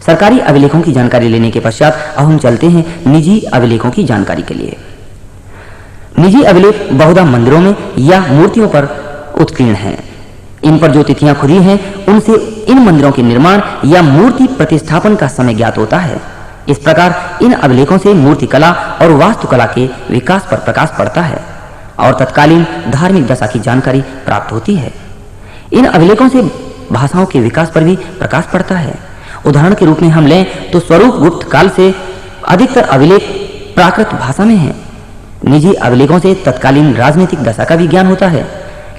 सरकारी अभिलेखों की जानकारी लेने के पश्चात अब हम चलते हैं निजी अभिलेखों की जानकारी के लिए। निजी अभिलेख बहुधा मंदिरों में या मूर्तियों पर उत्कीर्ण हैं। इन पर जो तिथियां खुदी हैं उनसे इन मंदिरों के निर्माण या मूर्ति प्रतिष्ठापन का समय ज्ञात होता है। इस प्रकार इन अभिलेखों से मूर्ति कला और वास्तुकला के विकास पर प्रकाश पड़ता है और तत्कालीन धार्मिक दशा की जानकारी प्राप्त होती है। इन अभिलेखों से भाषाओं के विकास पर भी प्रकाश पड़ता है। उदाहरण के रूप में हम लें तो स्वरूप गुप्त काल से अधिकतर अभिलेख प्राकृत भाषा में हैं। निजी अभिलेखों से तत्कालीन राजनीतिक दशा का भी ज्ञान होता है,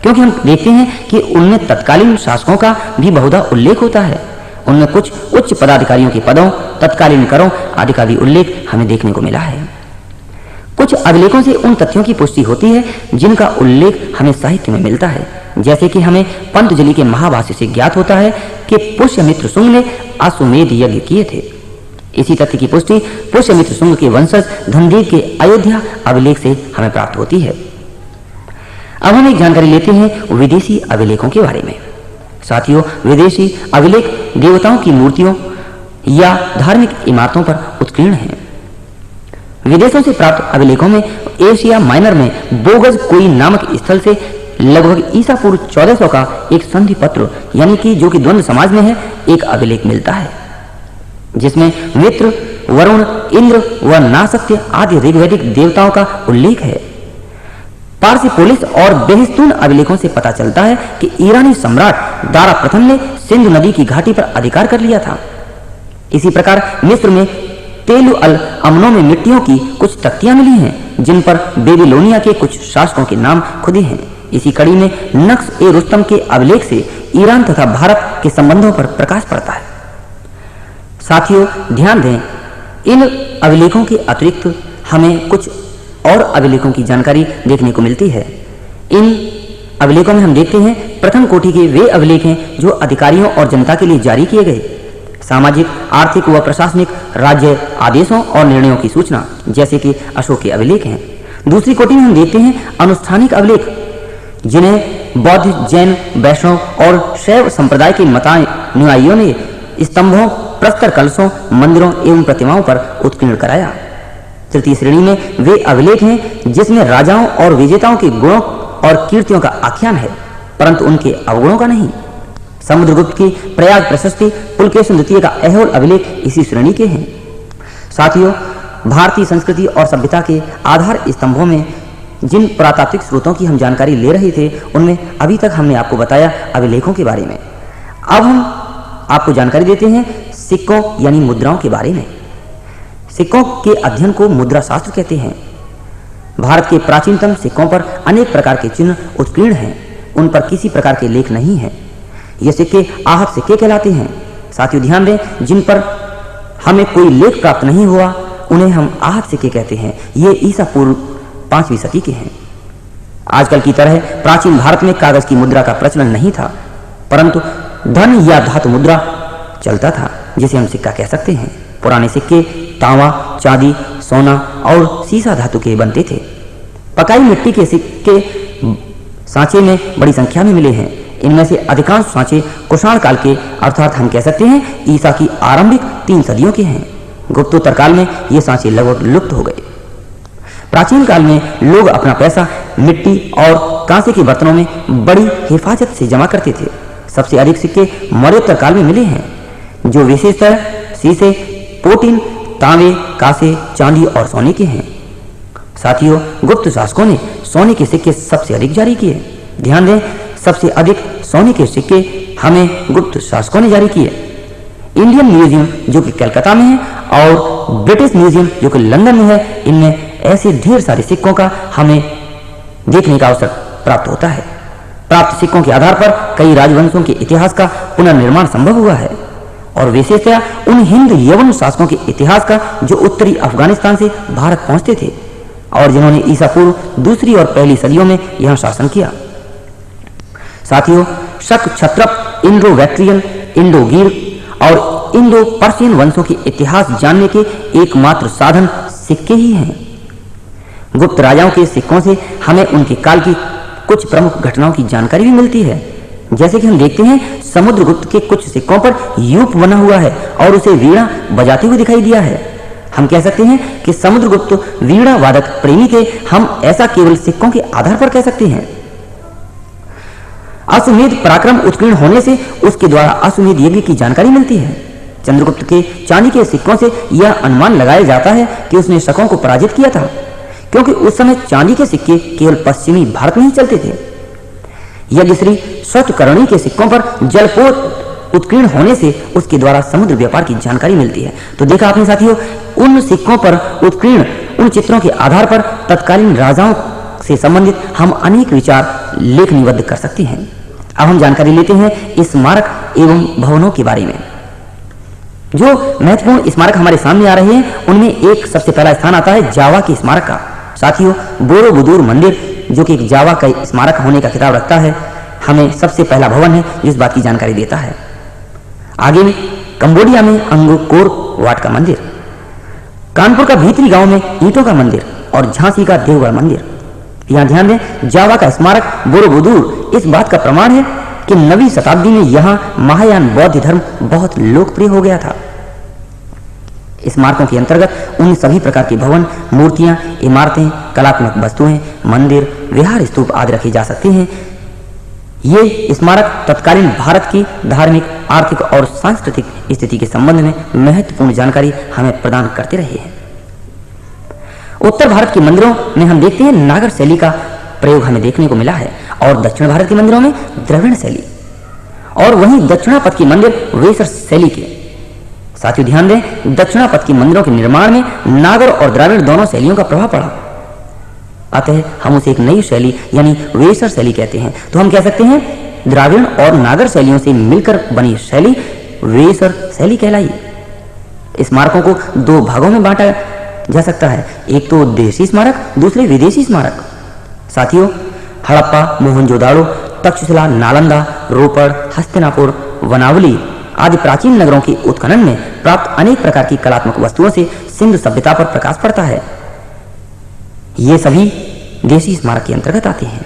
क्योंकि हम देखते हैं कि उनमें तत्कालीन शासकों का भी बहुधा उल्लेख होता है। उनमें कुछ उच्च पदाधिकारियों के पदों, तत्कालीन करों आदि का भी उल्लेख हमें देखने को मिला है। कुछ अभिलेखों से उन तथ्यों की पुष्टि होती है जिनका उल्लेख हमें साहित्य में मिलता है, जैसे कि हमें पंतजलि के महाभाष्य से ज्ञात होता है कि पुष्यमित्र शुंग ने अश्वमेध यज्ञ किए थे। इसी तथ्य की पुष्टि पुष्यमित्र शुंग के वंशज धनदेव के अयोध्या अभिलेख से हमें प्राप्त होती है। अब हम एक जानकारी लेते हैं विदेशी अभिलेखों के बारे में। साथियों, विदेशी अभिलेख देवताओं की मूर्तियों या धार्मिक इमारतों पर उत्कीर्ण हैं। विदेशों से प्राप्त अभिलेखों में एशिया माइनर में बोगज कोई नामक स्थल से लगभग ईसा पूर्व 1400 का एक संधि पत्र यानी कि जो कि द्वंद्व समाज में है, एक अभिलेख मिलता है, जिसमें मित्र, वरुण, इंद्र व नासत्य आदि ऋग्वैदिक देवताओं का उल्लेख है। पार्सिपोलिस और बेहिस्तून अभिलेखों से पता चलता है कि ईरानी सम्राट दारा प्रथम ने सिंधु नदी की घाटी पर अधिकार कर लिया था। इसी प्रकार मिस्र में तेलु अल अमनो में मिट्टियों की कुछ तख्तियां मिली हैं जिन पर बेबीलोनिया के कुछ शासकों के नाम खुदे हैं। इसी कड़ी में नक्श ए रुस्तम के अभिलेख से ईरान तथा भारत के संबंधों पर प्रकाश पड़ता है। साथियों, ध्यान दें, इन अभिलेखों के अतिरिक्त हमें कुछ और अभिलेखों की जानकारी देखने को मिलती है। इन अभिलेखों में हम देखते हैं प्रथम कोटि के वे अभिलेख हैं जो अधिकारियों और जनता के लिए जारी किए गए, सामाजिक, आर्थिक व प्रशासनिक राज्य आदेशों और निर्णयों की सूचना, जैसे कि अशोक के अभिलेख हैं। दूसरी कोटि में हम देखते हैं अनुष्ठानिक अभिलेख, जिन्हें बौद्ध, जैन, वैष्णव और शैव संप्रदाय के मतानुयायियों ने स्तंभों, प्रस्तर कलशों, मंदिरों एवं प्रतिमाओं पर उत्कीर्ण कराया। तृतीय श्रेणी में वे अभिलेख हैं जिसमें राजाओं और विजेताओं के गुणों और कीर्तियों का आख्यान है, परंतु उनके अवगुणों का नहीं। समुद्रगुप्त की प्रयाग प्रशस्ति, पुलकेशिन द्वितीय का ऐहोल अभिलेख इसी श्रेणी के हैं। साथियों, भारतीय संस्कृति और सभ्यता के आधार स्तंभों में जिन पुरातात्विक स्रोतों की हम जानकारी ले रहे थे, उनमें अभी तक हमने आपको बताया अभिलेखों के बारे में। अब हम आपको जानकारी देते हैं सिक्कों यानी मुद्राओं के बारे में। सिक्कों के अध्ययन को मुद्रा शास्त्र कहते हैं। भारत के प्राचीनतम सिक्कों पर अनेक प्रकार के चिन्ह उत्कीर्ण हैं। उन पर किसी प्रकार के लेख नहीं है। ये सिक्के आहत सिक्के कहलाते हैं। साथियों, ध्यान दें, जिन पर हमें कोई लेख प्राप्त नहीं हुआ उन्हें हम आहत सिक्के कहते हैं। ये ईसा पूर्व 5वीं सदी के हैं। आजकल की तरह प्राचीन भारत में कागज की मुद्रा का प्रचलन नहीं था, परंतु धन या धातु मुद्रा चलता था, जिसे हम सिक्का कह सकते हैं। पुराने सिक्के तांबा, चांदी, सोना और सीसा धातु के बनते थे। पकाई मिट्टी के सिक्के सांचे में बड़ी संख्या में मिले हैं। इनमें से अधिकांश सांचे कुषाण काल के, अर्थात हम कह सकते हैं ईसा की आरंभिक 3 सदियों के हैं। गुप्तोत्तर काल में ये सांचे लगभग लुप्त हो गए। प्राचीन काल में लोग अपना पैसा मिट्टी और कांसे के बर्तनों में बड़ी हिफाजत से जमा करते थे। सबसे अधिक सिक्के मौर्योत्तर काल में मिले हैं, जो विशेषतः सीसे, पोटिन, तांबे, कांसे, चांदी और सोने के हैं। साथियों, गुप्त शासकों ने सोने के सिक्के सबसे अधिक जारी किए। ध्यान दें, सबसे अधिक सोने के सिक्के हमें गुप्त शासकों ने जारी किए। इंडियन म्यूजियम जो कि कलकत्ता में है और ब्रिटिश म्यूजियम जो कि लंदन में है, इनमें ऐसे ढेर सारे सिक्कों का हमें देखने का अवसर प्राप्त होता है। प्राप्त सिक्कों के आधार पर कई राजवंशों के इतिहास का पुनर्निर्माण संभव हुआ है और विशेषतया उन हिंद यवन शासकों के इतिहास का जो उत्तरी अफगानिस्तान से भारत पहुंचते थे और जिन्होंने ईसा पूर्व 2री और 1ली सदियों में यहां शासन किया। साथियों, शक, क्षत्रप, इंडो बैक्ट्रियन, इंडो गिर और इंडो पर्शियन वंशों के इतिहास जानने के एकमात्र साधन सिक्के ही हैं। गुप्त राजाओं के सिक्कों से हमें उनके काल की कुछ प्रमुख घटनाओं की जानकारी भी मिलती है। जैसे कि हम देखते हैं समुद्रगुप्त के कुछ सिक्कों पर यूप बना हुआ है और उसे वीणा बजाते हुए दिखाई दिया है। हम कह सकते हैं कि समुद्रगुप्त वीणा वादक प्रेमी थे। हम ऐसा केवल सिक्कों के आधार पर कह सकते हैं। अश्वमेध पराक्रम उत्कीर्ण होने से उसके द्वारा अश्वमेध यज्ञ की जानकारी मिलती है। चंद्रगुप्त के चांदी के सिक्कों से यह अनुमान लगाया जाता है कि उसने शकों को पराजित किया था, क्योंकि उस समय चांदी के सिक्के केवल पश्चिमी भारत में ही चलते थे। यज्ञश्री स्वतकर्णी के सिक्कों पर जलपोत उत्कीर्ण होने से उसके द्वारा समुद्र व्यापार की जानकारी मिलती है। तो देखा आपने साथियों, उन सिक्कों पर उत्कीर्ण उन चित्रों के आधार पर तत्कालीन राजाओं से संबंधित हम अनेक विचार लेखनीबद्ध कर सकते हैं। अब हम जानकारी लेते हैं स्मारक एवं भवनों के बारे में। जो महत्वपूर्ण स्मारक हमारे सामने आ रहे हैं उनमें एक सबसे पहला स्थान आता है जावा के स्मारक का। साथियों, बोरोबुदुर मंदिर जो कि एक जावा का स्मारक होने का खिताब रखता है, हमें सबसे पहला भवन है जो इस बात की जानकारी देता है। आगे में कंबोडिया में अंगकोर वाट का मंदिर, कानपुर का भीतरी गांव में ईंटों का मंदिर और झांसी का देवगढ़ मंदिर। यहाँ ध्यान दें, जावा का स्मारक बोरोबुदुर इस बात का प्रमाण है कि 9वीं शताब्दी में यहाँ महायान बौद्ध धर्म बहुत लोकप्रिय हो गया था। स्मारकों के अंतर्गत उन सभी प्रकार के भवन, मूर्तियां, इमारतें, कलात्मक वस्तुएं, मंदिर, विहार स्तूप आदि रखे जा सकते हैं। ये स्मारक तत्कालीन भारत की धार्मिक, आर्थिक और सांस्कृतिक स्थिति के संबंध में महत्वपूर्ण जानकारी हमें प्रदान करते रहे हैं। उत्तर भारत के मंदिरों में हम देखते हैं नागर शैली का प्रयोग हमें देखने को मिला है और दक्षिण भारत के मंदिरों में द्रविड़ शैली, और वहीं दक्षिणापथ के मंदिर वेसर शैली के। साथियों ध्यान दें, दक्षिणापथ के मंदिरों के निर्माण में नागर और द्रविड़ दोनों शैलियों का प्रभाव पड़ा, अतः हम उसे एक नई शैली यानी वेसर शैली कहते हैं। तो हम कह सकते हैं द्राविड़ और नागर शैलियों से मिलकर बनी शैली वेसर शैली कहलाई। स्मारकों को दो भागों में बांटा जा सकता है, एक तो देशी स्मारक, दूसरे विदेशी स्मारक। साथियों, हड़प्पा, मोहनजोदाड़ो, तक्षशिला, नालंदा, रोपड़, हस्तिनापुर, वनावली आदि प्राचीन नगरों के उत्खनन में प्राप्त अनेक प्रकार की कलात्मक वस्तुओं से सिंधु सभ्यता पर प्रकाश पड़ता है। ये सभी देशी स्मारक के अंतर्गत आते हैं।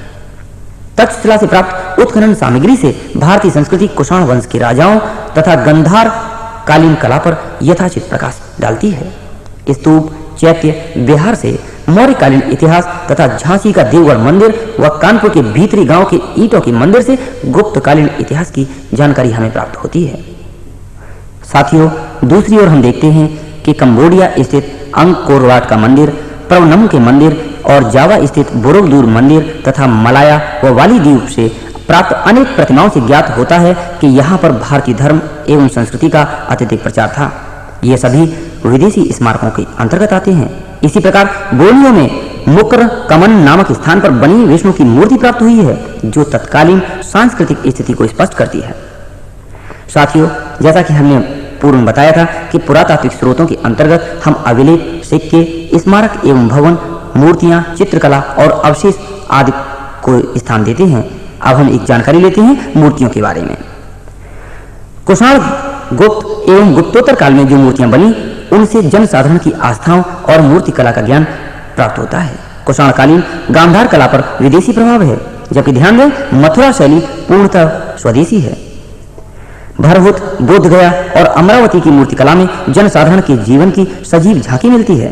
तक्षशिला से प्राप्त उत्खनन सामग्री से भारतीय संस्कृति कुषाण वंश के राजाओं तथा गंधार कालीन कला पर यथाचित प्रकाश डालती है। स्तूप, चैत्य, बिहार से मौर्यकालीन इतिहास तथा झांसी का देवगढ़ मंदिर व कानपुर के भीतरी गांव के ईंटों के मंदिर से गुप्तकालीन इतिहास की जानकारी हमें प्राप्त होती है। साथियों, दूसरी ओर हम देखते हैं कि कंबोडिया स्थित अंगकोर वाट का मंदिर, प्रवनम के मंदिर और जावा स्थित बोरोबुदुर मंदिर तथा मलाया व वाली द्वीप से प्राप्त अनेक प्रतिमाओं से ज्ञात होता है कि यहाँ पर भारतीय धर्म एवं संस्कृति का अत्यधिक प्रचार था। ये सभी विदेशी स्मारकों के अंतर्गत आते हैं। इसी प्रकार बोर्नियो में मुकर कमन नामक स्थान पर बनी विष्णु की मूर्ति प्राप्त हुई है, जो तत्कालीन सांस्कृतिक स्थिति को स्पष्ट करती है। साथियों, जैसा कि हमने पूर्व में बताया था कि पुरातात्विक स्रोतों के अंतर्गत हम अभिलेख, सिक्के, स्मारक एवं भवन, मूर्तियां, चित्रकला और अवशेष आदि को स्थान देते हैं। अब हम एक जानकारी लेते हैं मूर्तियों के बारे में। कुषाण, गुप्त एवं गुप्तोत्तर काल में जो मूर्तियां बनी, उनसे जनसाधारण की आस्थाओं और मूर्ति कला का ज्ञान प्राप्त होता है। कुषाणकालीन गांधार कला पर विदेशी प्रभाव है, जबकि ध्यान दें मथुरा शैली पूर्णतः स्वदेशी है। भरहुत, बोधगया और अमरावती की मूर्ति कला में जनसाधारण के जीवन की सजीव झांकी मिलती है।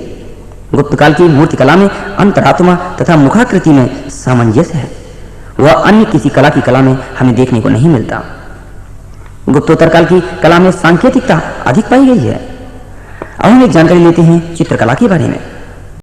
गुप्त काल की मूर्ति कला में अंतरात्मा तथा मुखाकृति में सामंजस्य है, वह अन्य किसी कला की कला में हमें देखने को नहीं मिलता। गुप्तोत्तर काल की कला में सांकेतिकता अधिक पाई गई है। अब हम एक जानकारी लेते हैं चित्रकला के बारे में।